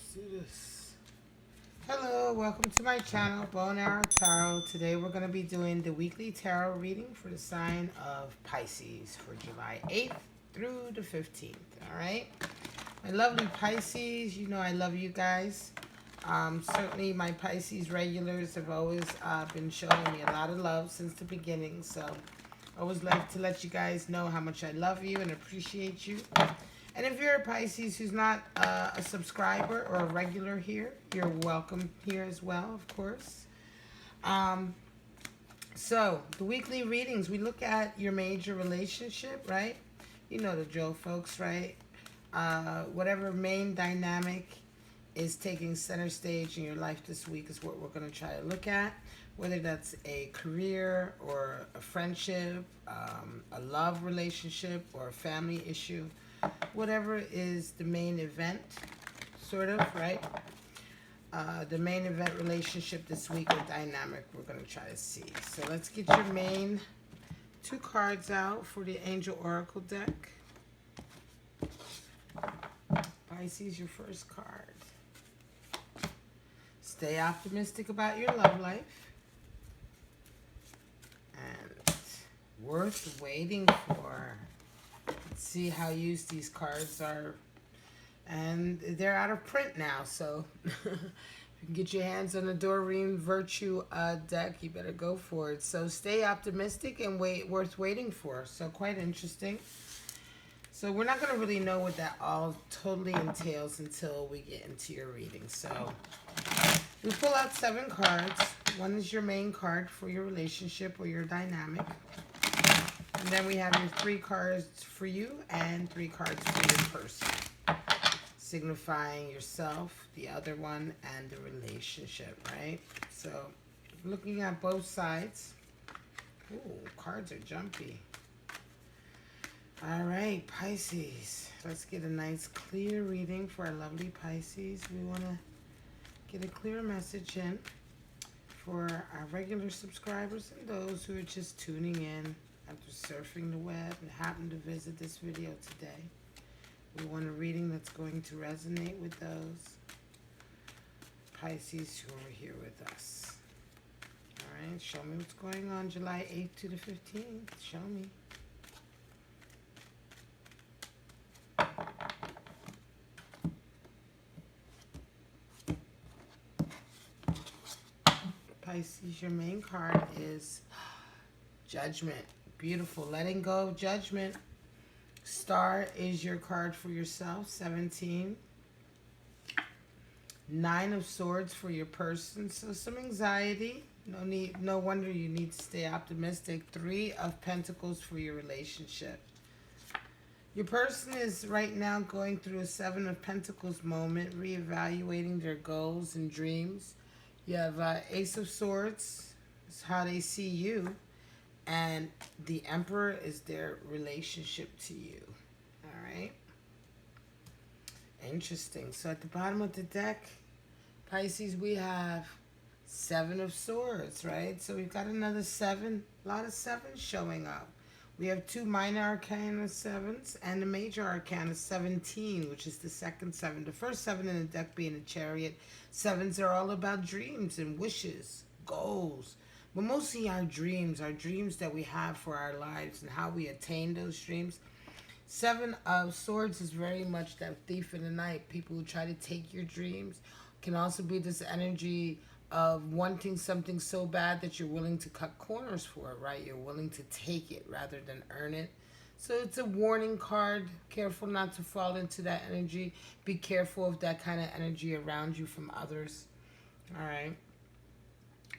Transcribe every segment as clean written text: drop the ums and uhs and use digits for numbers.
Let's do this. Hello, welcome to my channel, Bow and Arrow Tarot. Today we're going to be doing the weekly tarot reading for the sign of Pisces for July 8th through the 15th. Alright? My lovely Pisces, you know I love you guys. Certainly my Pisces regulars have always been showing me a lot of love since the beginning. So I always like to let you guys know how much I love you and appreciate you. And if you're a Pisces who's not a subscriber or a regular here, you're welcome here as well, of course. So, the weekly readings, we look at your major relationship, right? You know the drill, folks, right? Whatever main dynamic is taking center stage in your life this week is what we're going to try to look at. Whether that's a career or a friendship, a love relationship, or a family issue. Whatever is the main event, sort of, right? The main event relationship this week or dynamic we're going to try to see. So let's get your main two cards out for the Angel Oracle deck. Pisces, your first card. Stay optimistic about your love life. And worth waiting for. See how used these cards are, and they're out of print now, so if you can get your hands on the Doreen Virtue deck, you better go for it. So stay optimistic and worth waiting for. So quite interesting. So we're not going to really know what that all totally entails until we get into your reading. So we pull out 7 cards. One is your main card for your relationship or your dynamic. And then we have your 3 cards for you and 3 cards for your person, signifying yourself, the other one, and the relationship, right? So, looking at both sides. Ooh, cards are jumpy. All right, Pisces. Let's get a nice clear reading for our lovely Pisces. We want to get a clear message in for our regular subscribers and those who are just tuning in after surfing the web and happen to visit this video today. We want a reading that's going to resonate with those Pisces who are here with us. All right, show me what's going on July 8th to the 15th. Show me. Pisces, your main card is Judgment. Beautiful. Letting go of judgment. Star is your card for yourself. 17. 9 of Swords for your person. So some anxiety. No wonder you need to stay optimistic. 3 of Pentacles for your relationship. Your person is right now going through a 7 of Pentacles moment, reevaluating their goals and dreams. You have Ace of Swords. It's how they see you. And the Emperor is their relationship to you. All right. Interesting. So at the bottom of the deck, Pisces, we have 7 of Swords, right? So we've got another 7. A lot of 7s showing up. We have 2 minor arcana 7s and a major arcana 17, which is the second 7. The first 7 in the deck being a Chariot. 7s are all about dreams and wishes, goals. But mostly our dreams that we have for our lives and how we attain those dreams. 7 of Swords is very much that thief in the night. People who try to take your dreams. Can also be this energy of wanting something so bad that you're willing to cut corners for it, right? You're willing to take it rather than earn it. So it's a warning card. Careful not to fall into that energy. Be careful of that kind of energy around you from others. All right.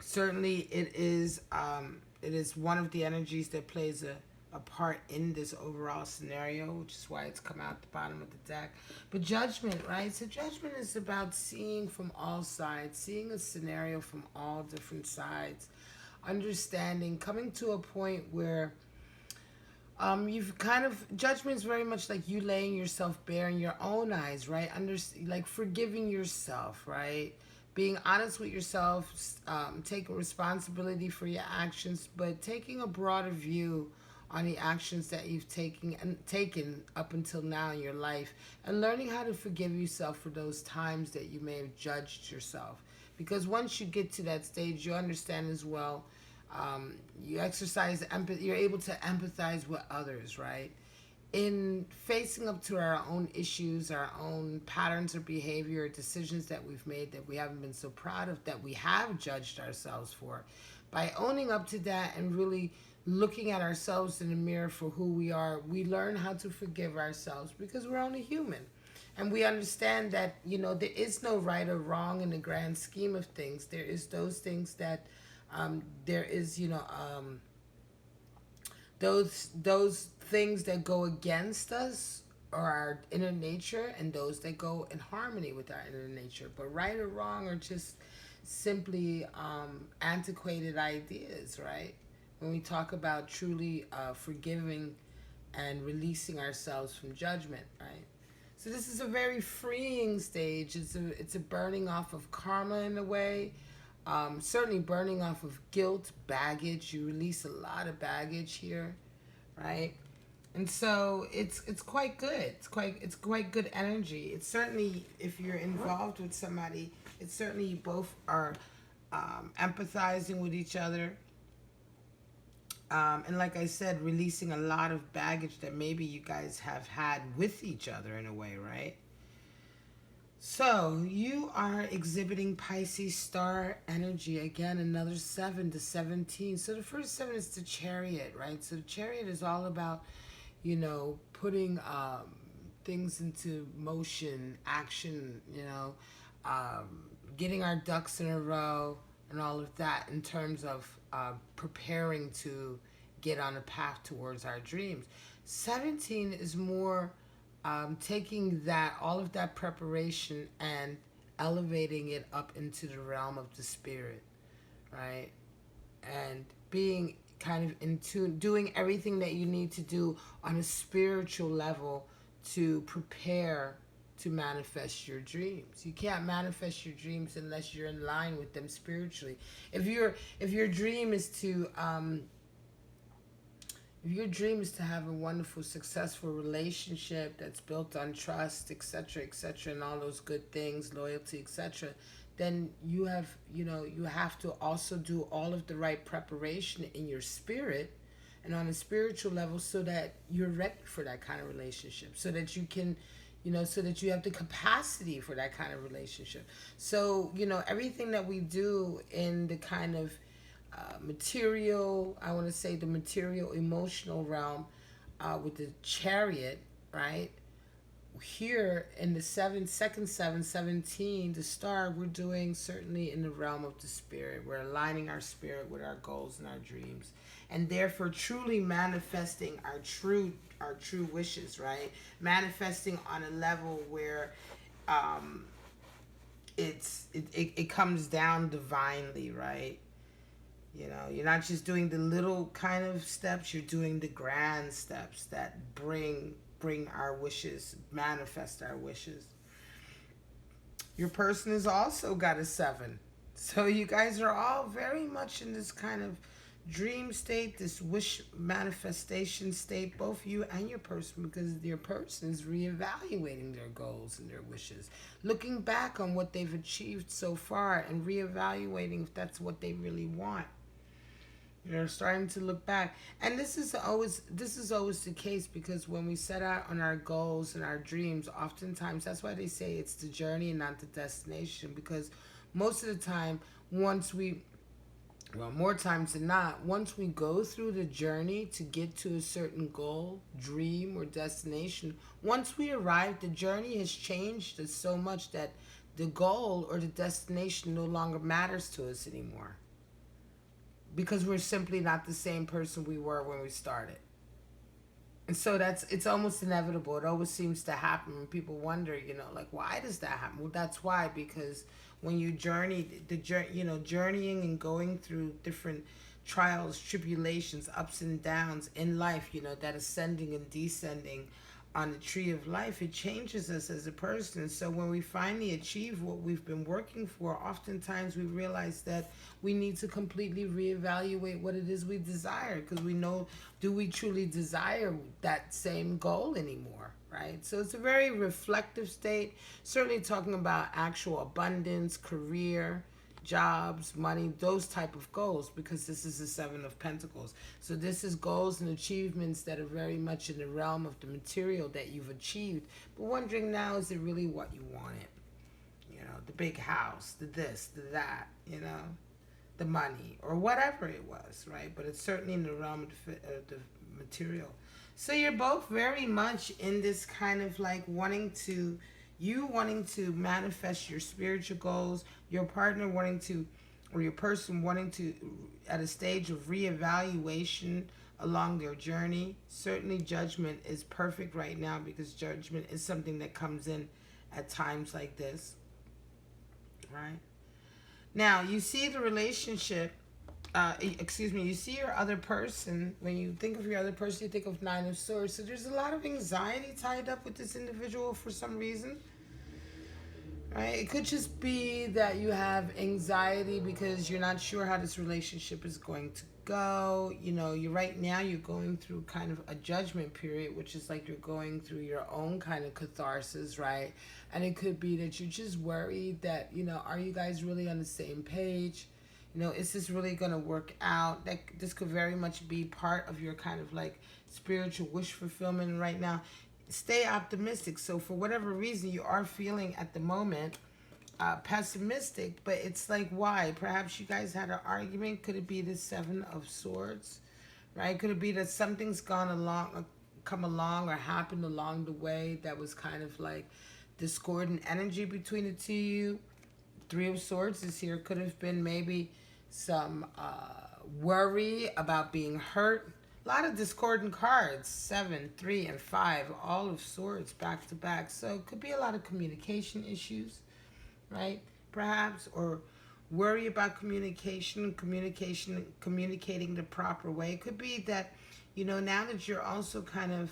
Certainly, it is one of the energies that plays a part in this overall scenario, which is why it's come out the bottom of the deck. But judgment, right? So judgment is about seeing from all sides, seeing a scenario from all different sides, understanding, coming to a point where you've kind of, judgment is very much like you laying yourself bare in your own eyes, right? Like forgiving yourself, right? Being honest with yourself, taking responsibility for your actions, but taking a broader view on the actions that you've taken up until now in your life, and learning how to forgive yourself for those times that you may have judged yourself. Because once you get to that stage, you understand as well. You exercise empathy. You're able to empathize with others, right? In facing up to our own issues, our own patterns of behavior, decisions that we've made that we haven't been so proud of, that we have judged ourselves for, by owning up to that and really looking at ourselves in the mirror for who we are, we learn how to forgive ourselves, because we're only human. And we understand that, there is no right or wrong in the grand scheme of things. There is those things that, there is, those things that go against us or our inner nature, and those that go in harmony with our inner nature. But right or wrong are just simply antiquated ideas, right? When we talk about truly forgiving and releasing ourselves from judgment, right? So this is a very freeing stage. It's a burning off of karma in a way. Certainly burning off of guilt, baggage. You release a lot of baggage here, right? And so it's quite good. It's quite good energy. It's certainly, if you're involved with somebody, it's certainly you both are empathizing with each other. And like I said, releasing a lot of baggage that maybe you guys have had with each other in a way, right? So you are exhibiting Pisces star energy. Again, another 7 to 17. So the first 7 is the Chariot, right? So the Chariot is all about, putting things into motion, action, getting our ducks in a row and all of that in terms of preparing to get on a path towards our dreams. 17 is more taking all of that preparation and elevating it up into the realm of the spirit, right? And being kind of in tune, doing everything that you need to do on a spiritual level to prepare to manifest your dreams. You can't manifest your dreams unless you're in line with them spiritually. If your dream is to have a wonderful, successful relationship that's built on trust, etc., and all those good things, loyalty, etc., then you have to also do all of the right preparation in your spirit and on a spiritual level, so that you're ready for that kind of relationship, so that you can, so that you have the capacity for that kind of relationship. So, everything that we do in the kind of material, I want to say the material emotional realm with the Chariot, right? Here in the 17, the star, we're doing certainly in the realm of the spirit. We're aligning our spirit with our goals and our dreams, and therefore truly manifesting our true wishes, right? Manifesting on a level where it comes down divinely, right? You're not just doing the little kind of steps, you're doing the grand steps that bring our wishes, manifest our wishes. Your person has also got a 7. So you guys are all very much in this kind of dream state, this wish manifestation state, both you and your person, because your person is reevaluating their goals and their wishes, looking back on what they've achieved so far and reevaluating if that's what they really want. Starting to look back. And this is always the case, because when we set out on our goals and our dreams, oftentimes that's why they say it's the journey and not the destination, because most of the time, more times than not, once we go through the journey to get to a certain goal, dream, or destination, once we arrive, the journey has changed us so much that the goal or the destination no longer matters to us anymore, because we're simply not the same person we were when we started. And so it's almost inevitable. It always seems to happen when people wonder, why does that happen? Well, that's why, because when you journeying and going through different trials, tribulations, ups and downs in life, that ascending and descending on the tree of life, it changes us as a person. So when we finally achieve what we've been working for, oftentimes we realize that we need to completely reevaluate what it is we desire, because we know, do we truly desire that same goal anymore, right? So it's a very reflective state, certainly talking about actual abundance, career, jobs, money, those type of goals, because this is the Seven of Pentacles. So this is goals and achievements that are very much in the realm of the material that you've achieved, but wondering now, is it really what you wanted? You know, the big house, the this, the that, you know, the money, or whatever it was, right? But it's certainly in the realm of the material. So you're both very much in this kind of like wanting to manifest your spiritual goals, your partner wanting to, or your person wanting to, at a stage of reevaluation along their journey. Certainly judgment is perfect right now, because judgment is something that comes in at times like this, right? Now, you see the relationship, you see your other person. When you think of your other person, you think of Nine of Swords. So there's a lot of anxiety tied up with this individual for some reason, right? It could just be that you have anxiety because you're not sure how this relationship is going to go. You know, right now you're going through kind of a judgment period, which is like you're going through your own kind of catharsis, right? And it could be that you're just worried that, you know, are you guys really on the same page? You know, is this really going to work out? That this could very much be part of your kind of like spiritual wish fulfillment right now. Stay optimistic. So for whatever reason you are feeling at the moment pessimistic, but it's like, why? Perhaps you guys had an argument. Could it be the Seven of Swords, right? Could it be that something's come along or happened along the way that was kind of like discordant energy between the two of you? Three of Swords is here. Could have been maybe some worry about being hurt. A lot of discordant cards, 7, 3, and 5, all of Swords back to back. So it could be a lot of communication issues, right? Perhaps, or worry about communicating the proper way. It could be that, you know, now that you're also kind of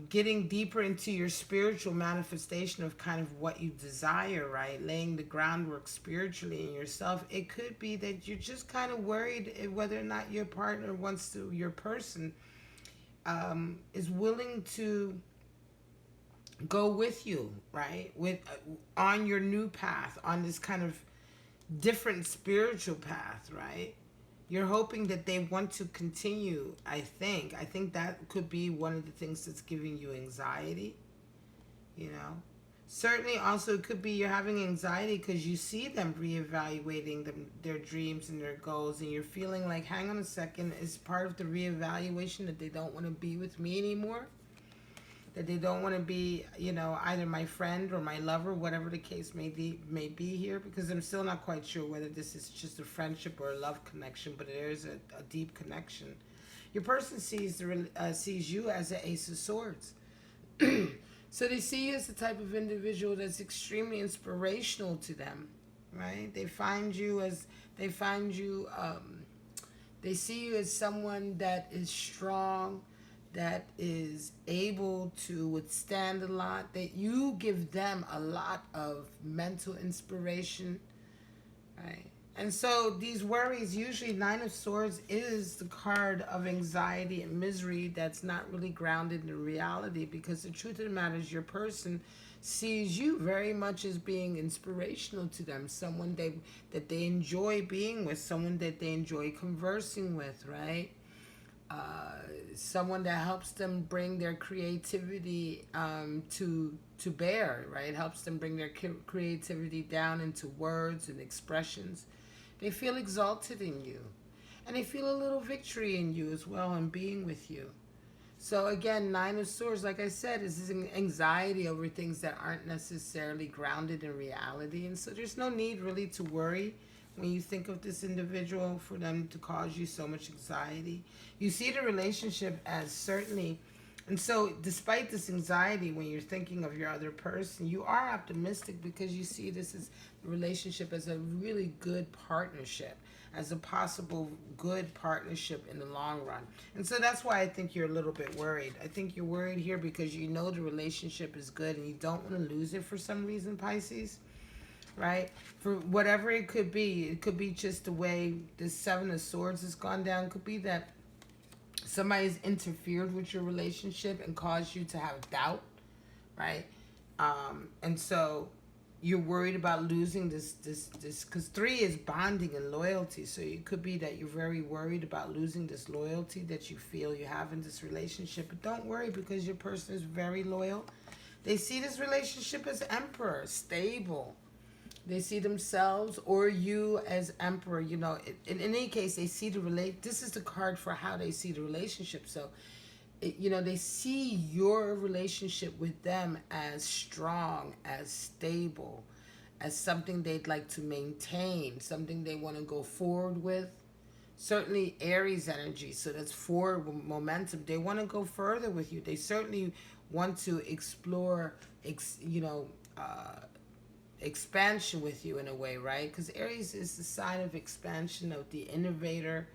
getting deeper into your spiritual manifestation of kind of what you desire, right? Laying the groundwork spiritually in yourself. It could be that you're just kind of worried whether or not your partner your person is willing to go with you, right? On your new path, on this kind of different spiritual path, right? You're hoping that they want to continue, I think. I think that could be one of the things that's giving you anxiety, you know. Certainly also it could be you're having anxiety because you see them reevaluating their dreams and their goals, and you're feeling like, hang on a second, is part of the reevaluation that they don't want to be with me anymore? That they don't want to be, you know, either my friend or my lover, whatever the case may be here, because I'm still not quite sure whether this is just a friendship or a love connection, but there is a deep connection. Your person sees you as an Ace of Swords. So they see you as the type of individual that's extremely inspirational to them, right? They see you as someone that is strong, that is able to withstand a lot, that you give them a lot of mental inspiration, right? And so these worries, usually Nine of Swords is the card of anxiety and misery that's not really grounded in reality, because the truth of the matter is your person sees you very much as being inspirational to them, someone that they enjoy being with, someone that they enjoy conversing with, right? Someone that helps them bring their creativity to bear, right? Helps them bring their creativity down into words and expressions. They feel exalted in you, and they feel a little victory in you as well in being with you. So again, Nine of Swords, like I said, is this anxiety over things that aren't necessarily grounded in reality, and so there's no need really to worry when you think of this individual for them to cause you so much anxiety. You see the relationship as certainly And so, despite this anxiety when you're thinking of your other person, you are optimistic because you see this as the relationship as a really good partnership, as a possible good partnership in the long run. And so that's why I think you're a little bit worried. I think you're worried here because you know the relationship is good and you don't want to lose it for some reason, Pisces, right? For whatever it could be just the way this Seven of Swords has gone down. It could be that somebody's interfered with your relationship and caused you to have doubt, right? And so you're worried about losing this because 3 is bonding and loyalty. So it could be that you're very worried about losing this loyalty that you feel you have in this relationship. But don't worry, because your person is very loyal. They see this relationship as emperor, stable. They see themselves or you as emperor. You know, in any case, they see this is the card for how they see the relationship. So, you know, they see your relationship with them as strong, as stable, as something they'd like to maintain, something they want to go forward with. Certainly Aries energy, so that's forward momentum. They want to go further with you. They certainly want to explore, expansion with you in a way, right? Because Aries is the sign of expansion, of the innovator.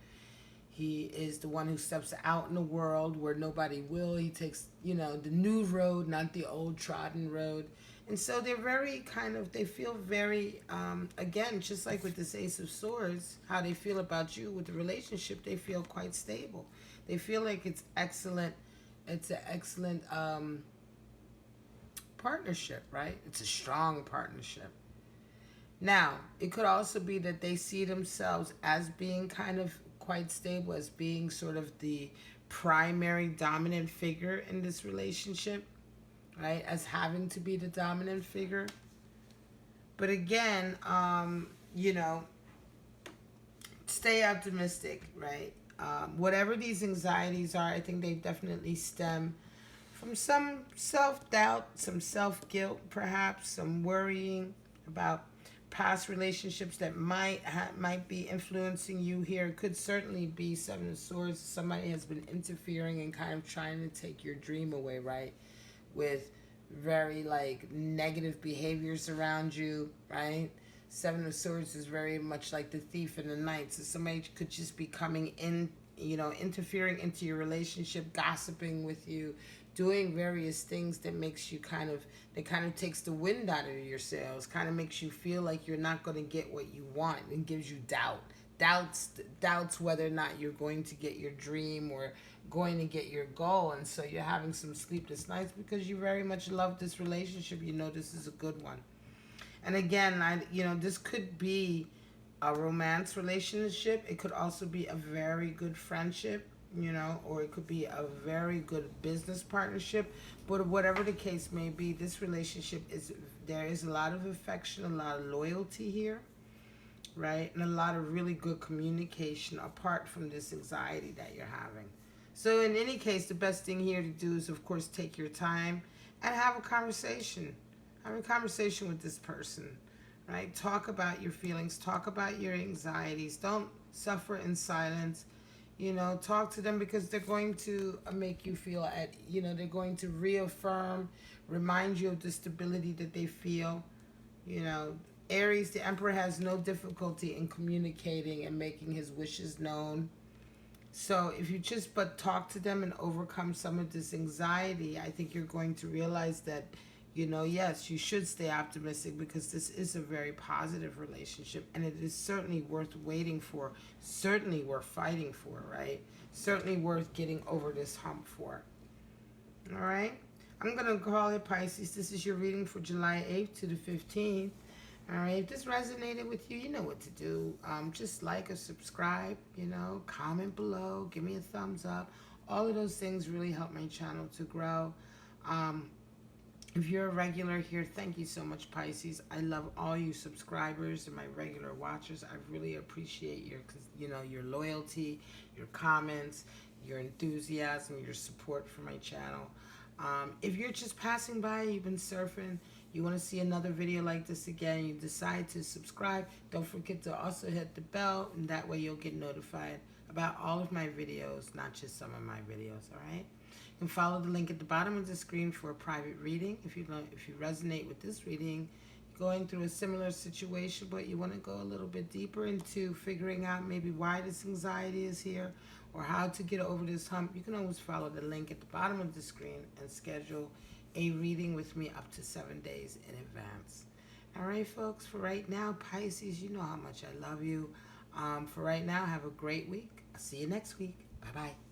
He is the one who steps out in the world where nobody will. He takes, the new road, not the old trodden road. And so they're very they feel very, again, just like with this Ace of Swords, how they feel about you with the relationship, they feel quite stable. They feel like it's excellent. It's an excellent partnership, right? It's a strong partnership. Now, it could also be that they see themselves as being kind of quite stable, as being sort of the primary dominant figure in this relationship, right? As having to be the dominant figure. But again, stay optimistic, right? Whatever these anxieties are, I think they definitely stem from some self-doubt, some self-guilt, perhaps, some worrying about past relationships that might be influencing you here. It could certainly be Seven of Swords. Somebody has been interfering and kind of trying to take your dream away, right? With very negative behaviors around you, right? Seven of Swords is very much like the thief in the night. So somebody could just be coming in, interfering into your relationship, gossiping with you, doing various things that makes you kind of takes the wind out of your sails, kind of makes you feel like you're not going to get what you want, and gives you doubts whether or not you're going to get your dream or going to get your goal. And so you're having some sleepless nights because you very much love this relationship. This is a good one. And again, this could be a romance relationship. It could also be a very good friendship, or it could be a very good business partnership. But whatever the case may be, this relationship there is a lot of affection, a lot of loyalty here, right? And a lot of really good communication apart from this anxiety that you're having. So in any case, the best thing here to do is, of course, take your time and have a conversation. Have a conversation with this person, right? Talk about your feelings. Talk about your anxieties. Don't suffer in silence. Talk to them, because they're going to make you feel they're going to reaffirm, remind you of the stability that they feel. Aries, the Emperor, has no difficulty in communicating and making his wishes known. So if you just talk to them and overcome some of this anxiety, I think you're going to realize that, yes, you should stay optimistic, because this is a very positive relationship, and it is certainly worth waiting for, certainly worth fighting for, right? Certainly worth getting over this hump for. All right? I'm going to call it, Pisces. This is your reading for July 8th to the 15th. All right, if this resonated with you, you know what to do. Just like or subscribe, comment below, give me a thumbs up. All of those things really help my channel to grow. If you're a regular here, thank you so much, Pisces. I love all you subscribers and my regular watchers. I really appreciate your loyalty, your comments, your enthusiasm, your support for my channel. If you're just passing by, you've been surfing, you want to see another video like this again, you decide to subscribe, don't forget to also hit the bell, and that way you'll get notified about all of my videos, not just some of my videos, all right? You can follow the link at the bottom of the screen for a private reading. If you resonate with this reading, going through a similar situation, but you want to go a little bit deeper into figuring out maybe why this anxiety is here or how to get over this hump, you can always follow the link at the bottom of the screen and schedule a reading with me up to 7 days in advance. All right, folks, for right now, Pisces, you know how much I love you. For right now, have a great week. I'll see you next week. Bye-bye.